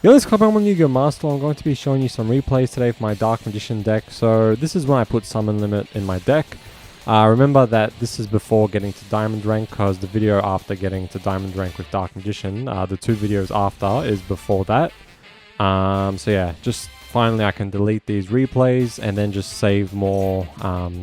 Yo, this club, I'm on Yu-Gi-Oh! Master. I'm going to be showing you some replays today for my Dark Magician deck. So this is when I put Summon Limit in my deck. Remember that this is before getting to Diamond Rank, because the video after getting to Diamond Rank with Dark Magician, the 2 videos after is before that. So yeah, just finally I can delete these replays and then just save more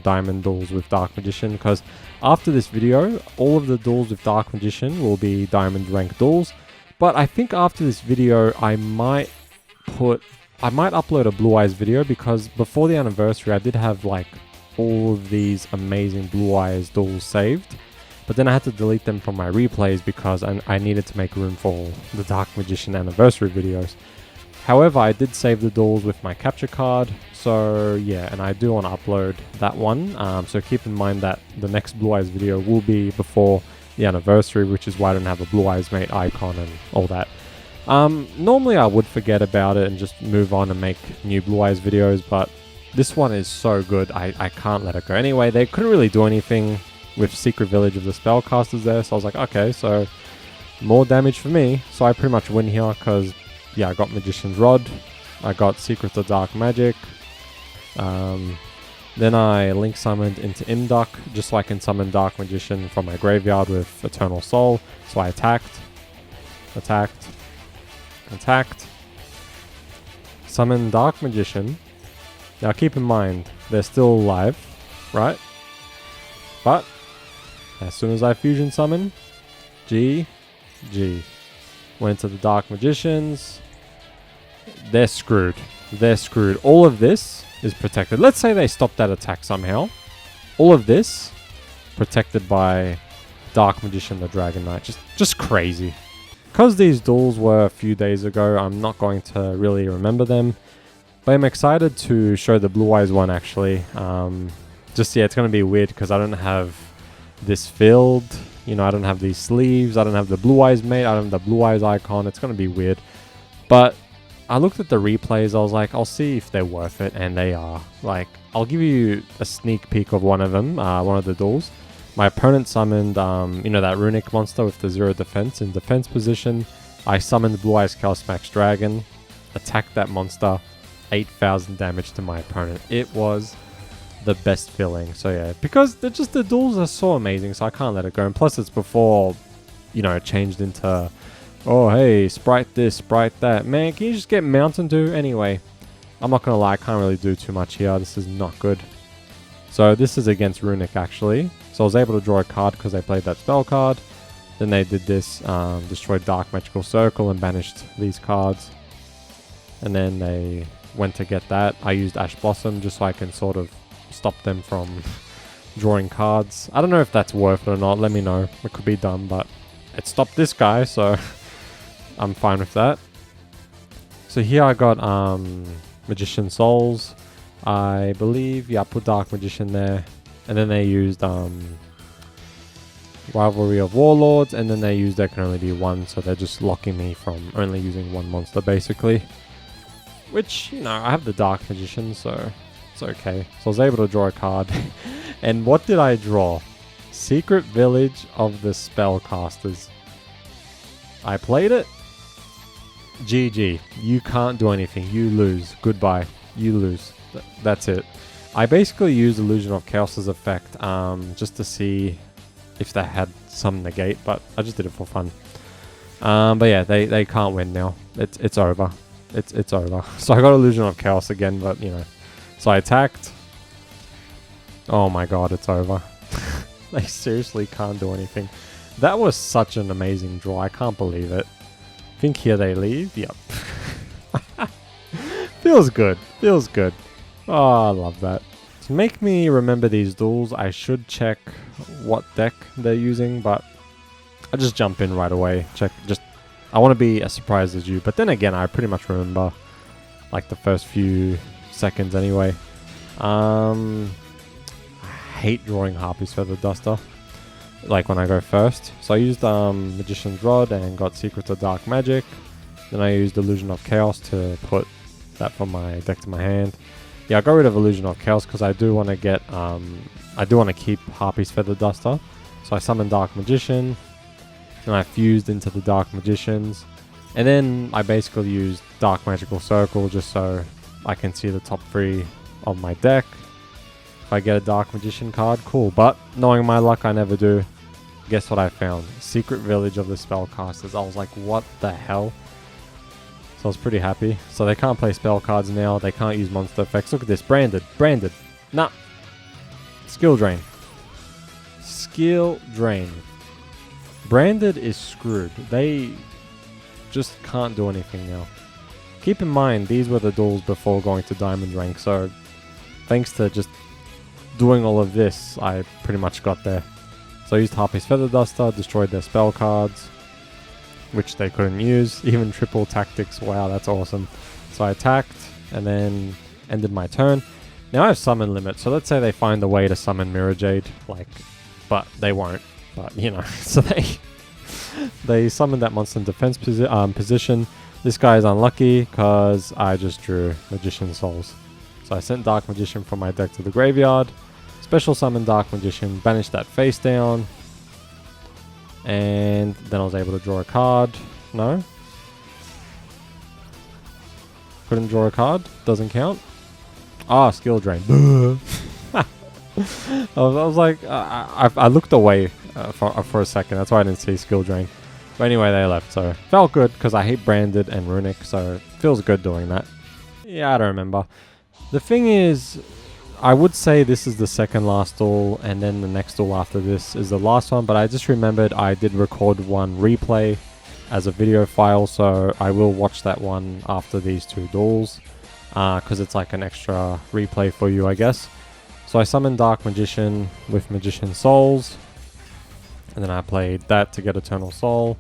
Diamond duels with Dark Magician, because after this video, all of the duels with Dark Magician will be Diamond Rank duels. But I think after this video, I might upload a Blue Eyes video, because before the anniversary, I did have like all of these amazing Blue Eyes duels saved. But then I had to delete them from my replays because I needed to make room for the Dark Magician anniversary videos. However, I did save the duels with my capture card. So yeah, and I do want to upload that one. So keep in mind that the next Blue Eyes video will be before the anniversary, which is why I don't have a Blue Eyes Mate icon and all that. Normally I would forget about it and just move on and make new Blue Eyes videos, but this one is so good, I can't let it go. Anyway, they couldn't really do anything with Secret Village of the Spellcasters there, so I was like, okay, so more damage for me. So I pretty much win here, because yeah, I got Magician's Rod, I got Secrets of Dark Magic, then I link summoned into Imduck, just so I can summon Dark Magician from my graveyard with Eternal Soul. So I attacked, summon Dark Magician. Now keep in mind, they're still alive, right? But as soon as I fusion summon, GG. Went to the Dark Magicians. They're screwed. They're screwed. All of this is protected. Let's say they stop that attack somehow. All of this protected by Dark Magician the Dragon Knight. Just crazy. Because these duels were a few days ago, I'm not going to really remember them. But I'm excited to show the Blue Eyes one actually. Yeah, it's going to be weird because I don't have this filled. You know, I don't have these sleeves. I don't have the Blue Eyes Mate. I don't have the Blue Eyes icon. It's going to be weird. But I looked at the replays, I was like, I'll see if they're worth it, and they are. Like, I'll give you a sneak peek of one of them, one of the duels. My opponent summoned, you know, that Runic monster with the 0 defense in defense position. I summoned Blue Eyes Chaos Max Dragon, attacked that monster, 8,000 damage to my opponent. It was the best feeling. So yeah, because the duels are so amazing, so I can't let it go. And plus it's before, you know, it changed into, oh hey, Sprite this, Sprite that. Man, can you just get Mountain Dew? Anyway, I'm not gonna lie, I can't really do too much here. This is not good. So this is against Runic actually. So I was able to draw a card because they played that spell card. Then they did this, destroyed Dark Magical Circle and banished these cards. And then they went to get that. I used Ash Blossom just so I can sort of stop them from drawing cards. I don't know if that's worth it or not. Let me know. It could be dumb, but it stopped this guy, so I'm fine with that. So here I got Magician Souls. I believe, yeah, I put Dark Magician there. And then they used Rivalry of Warlords, and then they used there can only be one, so they're just locking me from only using one monster basically. Which, you know, I have the Dark Magician, so it's okay. So I was able to draw a card. And what did I draw? Secret Village of the Spellcasters. I played it. GG. You can't do anything. You lose. Goodbye. You lose. That's it. I basically used Illusion of Chaos's effect just to see if they had some negate, but I just did it for fun. But yeah, they can't win now. It's over. It's over. So I got Illusion of Chaos again, but you know. So I attacked. Oh my god, it's over. They seriously can't do anything. That was such an amazing draw. I can't believe it. I think here they leave. Yep. Feels good. Feels good. Oh, I love that. To make me remember these duels, I should check what deck they're using, but I just jump in right away. I want to be as surprised as you, but then again, I pretty much remember like the first few seconds anyway. I hate drawing Harpy's Feather Duster, like when I go first. So I used Magician's Rod and got Secrets of Dark Magic. Then I used Illusion of Chaos to put that from my deck to my hand. Yeah, I got rid of Illusion of Chaos because I do want to get, I do want to keep Harpy's Feather Duster. So I summoned Dark Magician, and I fused into the Dark Magicians. And then I basically used Dark Magical Circle just so I can see the top 3 of my deck. If I get a Dark Magician card, cool. But knowing my luck, I never do. Guess what I found? Secret Village of the Spellcasters. I was like, what the hell? So I was pretty happy. So they can't play spell cards now. They can't use monster effects. Look at this. Branded. Branded. Nah. Skill Drain. Skill Drain. Branded is screwed. They just can't do anything now. Keep in mind, these were the duels before going to Diamond rank. So thanks to just doing all of this, I pretty much got there. So I used Harpy's Feather Duster, destroyed their spell cards, which they couldn't use. Even triple tactics, wow, that's awesome. So I attacked, and then ended my turn. Now I have summon limit, so let's say they find a way to summon Mirror Jade, like, but they won't. But, you know, so they summoned that monster in defense position. This guy is unlucky, because I just drew Magician Souls. So I sent Dark Magician from my deck to the graveyard. Special summon Dark Magician, banish that face down, and then I was able to draw a card. No? Couldn't draw a card? Doesn't count? Ah, Skill Drain. I was like, I looked away for a second, that's why I didn't see Skill Drain. But anyway, they left, so felt good, because I hate Branded and Runic, so it feels good doing that. Yeah, I don't remember. The thing is, I would say this is the second last duel, and then the next duel after this is the last one, but I just remembered I did record one replay as a video file, so I will watch that one after these 2 duels, because it's like an extra replay for you, I guess. So I summoned Dark Magician with Magician Souls, and then I played that to get Eternal Soul.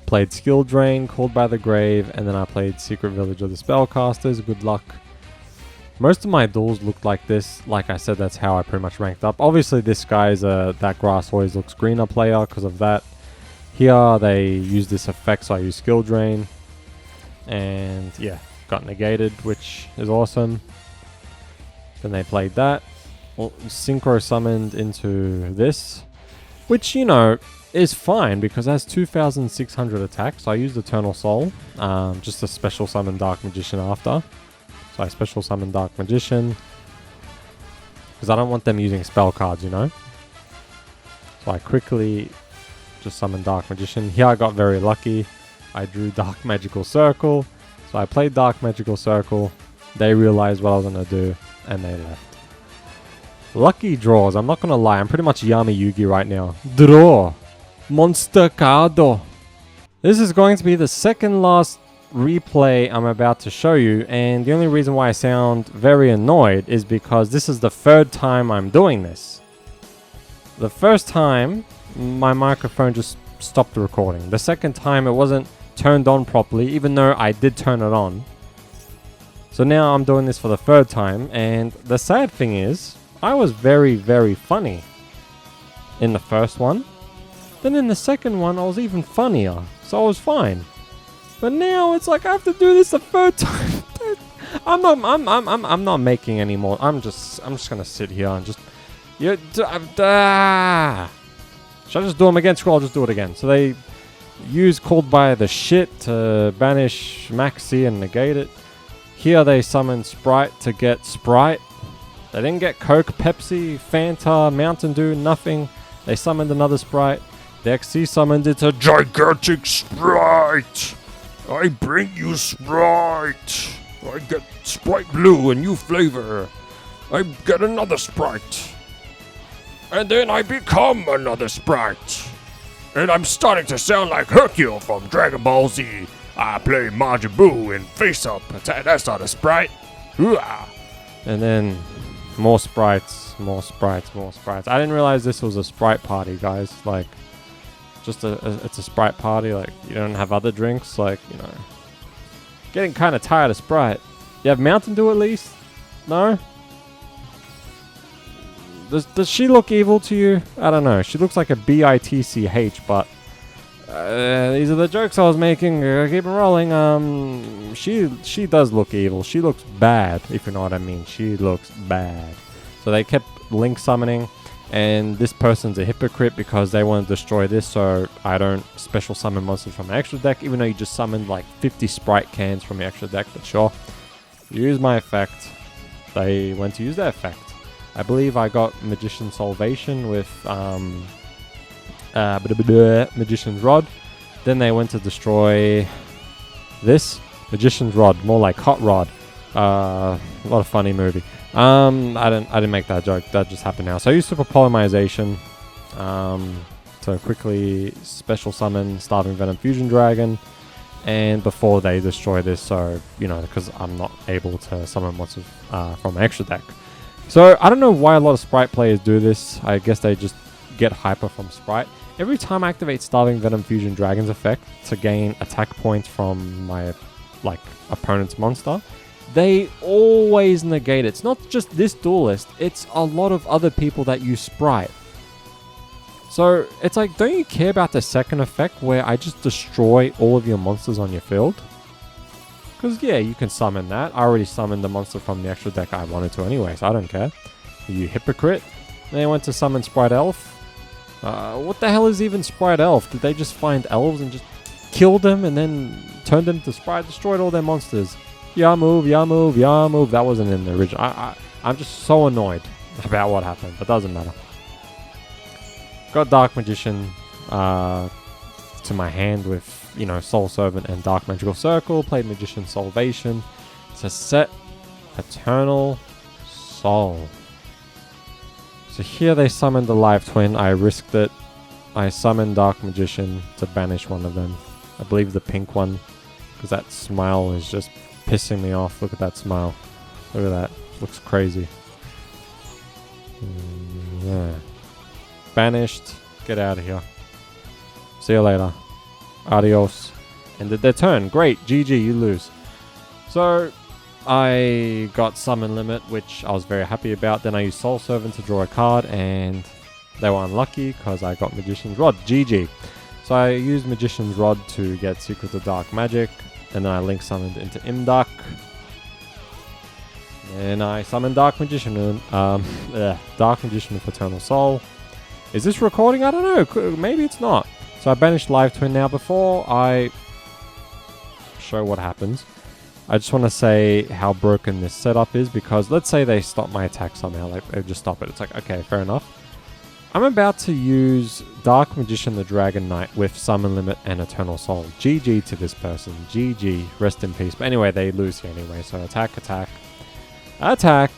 Played Skill Drain, Called by the Grave, and then I played Secret Village of the Spellcasters. Good luck. Most of my duels looked like this. Like I said, that's how I pretty much ranked up. Obviously, this guy's that grass always looks greener player because of that. Here, they use this effect, so I use Skill Drain. And yeah, got negated, which is awesome. Then they played that. Well, Synchro summoned into this, which, you know, is fine because it has 2,600 attacks. So I used Eternal Soul, just a special summon Dark Magician after. So I special summon Dark Magician because I don't want them using spell cards, you know. So I quickly just summoned Dark Magician. Here I got very lucky. I drew Dark Magical Circle. So I played Dark Magical Circle. They realized what I was going to do and they left. Lucky draws. I'm not going to lie. I'm pretty much Yami Yugi right now. Draw. Monster Cardo. This is going to be the second last replay I'm about to show you, and the only reason why I sound very annoyed is because this is the 3rd time I'm doing this. The first time my microphone just stopped recording. The second time it wasn't turned on properly, even though I did turn it on. So now I'm doing this for the 3rd time, and the sad thing is I was very, very funny in the first one. Then in the second one I was even funnier, so I was fine. But now it's like I have to do this the 3rd time. I'm not making any more. I'm just gonna sit here and just should I just do them again? Scroll, I'll just do it again. So they use Called by the Shit to banish Maxi and negate it. Here they summon Sprite to get Sprite. They didn't get Coke, Pepsi, Fanta, Mountain Dew, nothing. They summoned another Sprite. The XC summoned it to Gigantic Sprite. I bring you Sprite. I get Sprite Blue, a new flavor. I get another Sprite. And then I become another Sprite. And I'm starting to sound like Hercule from Dragon Ball Z. I play Majin Buu in Face Up. That's not a Sprite. Hoo-ah. And then more Sprites, more Sprites, more Sprites. I didn't realize this was a Sprite party, guys. Like, just it's a Sprite party. Like, you don't have other drinks. Like, you know, getting kind of tired of Sprite. You have Mountain Dew at least? No? Does she look evil to you? I don't know. She looks like a bitch, but these are the jokes I was making. Keep it rolling. She does look evil. She looks bad, if you know what I mean. She looks bad. So they kept Link summoning. And this person's a hypocrite because they want to destroy this, so I don't special summon monsters from my extra deck, even though you just summoned like 50 Sprite cans from your extra deck. But sure, use my effect. They went to use their effect. I believe I got Magician's Salvation with Magician's Rod. Then they went to destroy this Magician's Rod, more like Hot Rod. What a funny movie. I didn't make that joke. That just happened now. So I used Super Polymerization to quickly special summon Starving Venom Fusion Dragon, and before they destroy this, so you know, because I'm not able to summon monsters from my extra deck. So I don't know why a lot of Sprite players do this. I guess they just get hyper from Sprite. Every time I activate Starving Venom Fusion Dragon's effect to gain attack points from my opponent's monster, they always negate it. It's not just this duelist, it's a lot of other people that use Sprite. So it's like, don't you care about the second effect where I just destroy all of your monsters on your field? Because yeah, you can summon that. I already summoned the monster from the extra deck I wanted to anyway, so I don't care. You hypocrite. Then I went to summon Sprite Elf. What the hell is even Sprite Elf? Did they just find elves and just kill them and then turn them to Sprite? Destroyed all their monsters. Yeah move, yeah move, yeah move. That wasn't in the original. I'm just so annoyed about what happened, but doesn't matter. Got Dark Magician to my hand with, you know, Soul Servant and Dark Magical Circle. Played Magician's Salvation to set Eternal Soul. So here they summoned the Live Twin. I risked it. I summoned Dark Magician to banish one of them. I believe the pink one, because that smile is just pissing me off. Look at that smile. Look at that. Looks crazy. Yeah. Banished. Get out of here. See you later. Adios. Ended their turn. Great. GG. You lose. So I got Summon Limit, which I was very happy about. Then I used Soul Servant to draw a card, and they were unlucky because I got Magician's Rod. GG. So I used Magician's Rod to get Secrets of Dark Magic. And then I link summoned into Imdark. And I summoned Dark Magician. Dark Magician with Eternal Soul. Is this recording? I don't know. Maybe it's not. So I banished Live Twin now. Before I show what happens, I just want to say how broken this setup is, because let's say they stop my attack somehow. Like they just stop it. It's like, okay, fair enough. I'm about to use Dark Magician the Dragon Knight with Summon Limit and Eternal Soul. GG to this person. GG. Rest in peace. But anyway, they lose here anyway. So attack, attack, attack.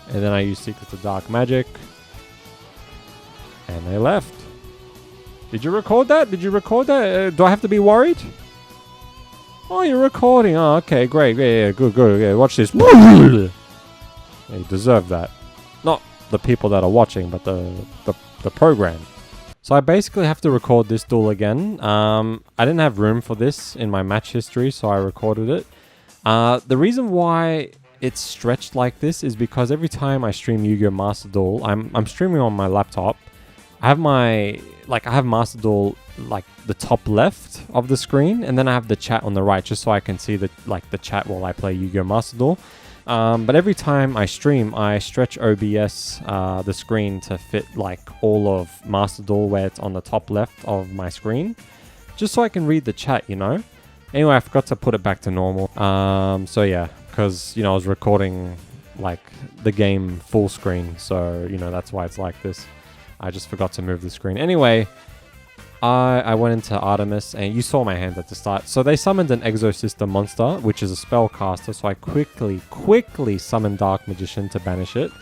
And then I use Secrets of Dark Magic. And they left. Did you record that? Did you record that? Do I have to be worried? Oh, you're recording. Oh, okay, great. Yeah, good. Yeah, watch this. Yeah, you deserve that. Not the people that are watching, but the program. So I basically have to record this duel again. I didn't have room for this in my match history, so I recorded it. The reason why it's stretched like this is because every time I stream Yu-Gi-Oh! Master Duel, I'm streaming on my laptop. I have Master Duel like the top left of the screen, and then I have the chat on the right, just so I can see the chat while I play Yu-Gi-Oh! Master Duel. But every time I stream, I stretch OBS the screen to fit like all of Master Duel where it's on the top left of my screen, just so I can read the chat, you know. Anyway, I forgot to put it back to normal. So yeah, because, you know, I was recording like the game full screen, so, you know, that's why it's like this. I just forgot to move the screen. Anyway, I went into Artemis, and you saw my hand at the start. So they summoned an Exosystem monster, which is a spellcaster, so I quickly summoned Dark Magician to banish it.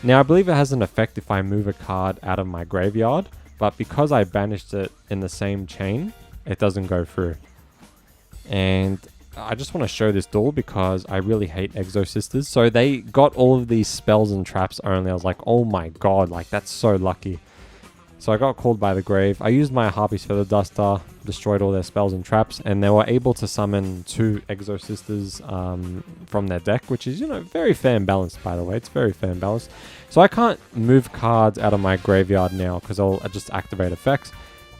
Now, I believe it has an effect if I move a card out of my graveyard, but because I banished it in the same chain, it doesn't go through. And I just want to show this duel because I really hate Exosisters. So they got all of these spells and traps only. I was like, oh my god, like that's so lucky. So I got called by the grave. I used my Harpy's Feather Duster, destroyed all their spells and traps, and they were able to summon 2 Exosisters from their deck, which is, you know, very fair and balanced, by the way. It's very fair and balanced. So I can't move cards out of my graveyard now because I'll just activate effects.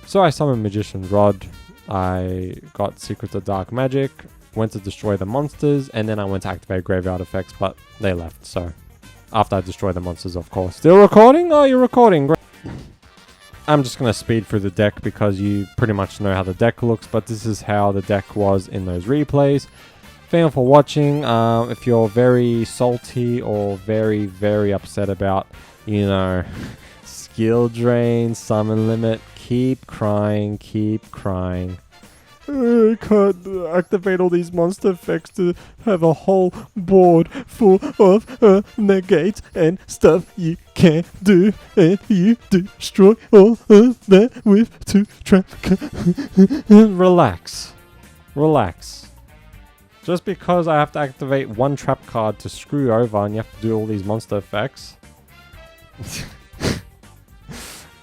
So I summoned Magician's Rod. I got Secrets of Dark Magic, went to destroy the monsters, and then I went to activate graveyard effects, but they left, so After I destroy the monsters, of course. Still recording? Oh, you're recording. Great. I'm just going to speed through the deck because you pretty much know how the deck looks, but this is how the deck was in those replays. Thank you for watching. If you're very salty or very, very upset about, you know, skill drain, summon limit, keep crying, keep crying. I can't activate all these monster effects to have a whole board full of negates and stuff you can't do, and you destroy all of that with 2 trap Relax. Relax. Just because I have to activate 1 trap card to screw you over and you have to do all these monster effects.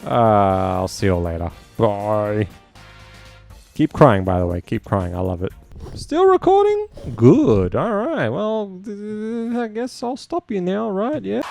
I'll see you later. Bye. Keep crying, by the way. Keep crying. I love it. Still recording? Good. Alright. Well, I guess I'll stop you now, right? Yeah.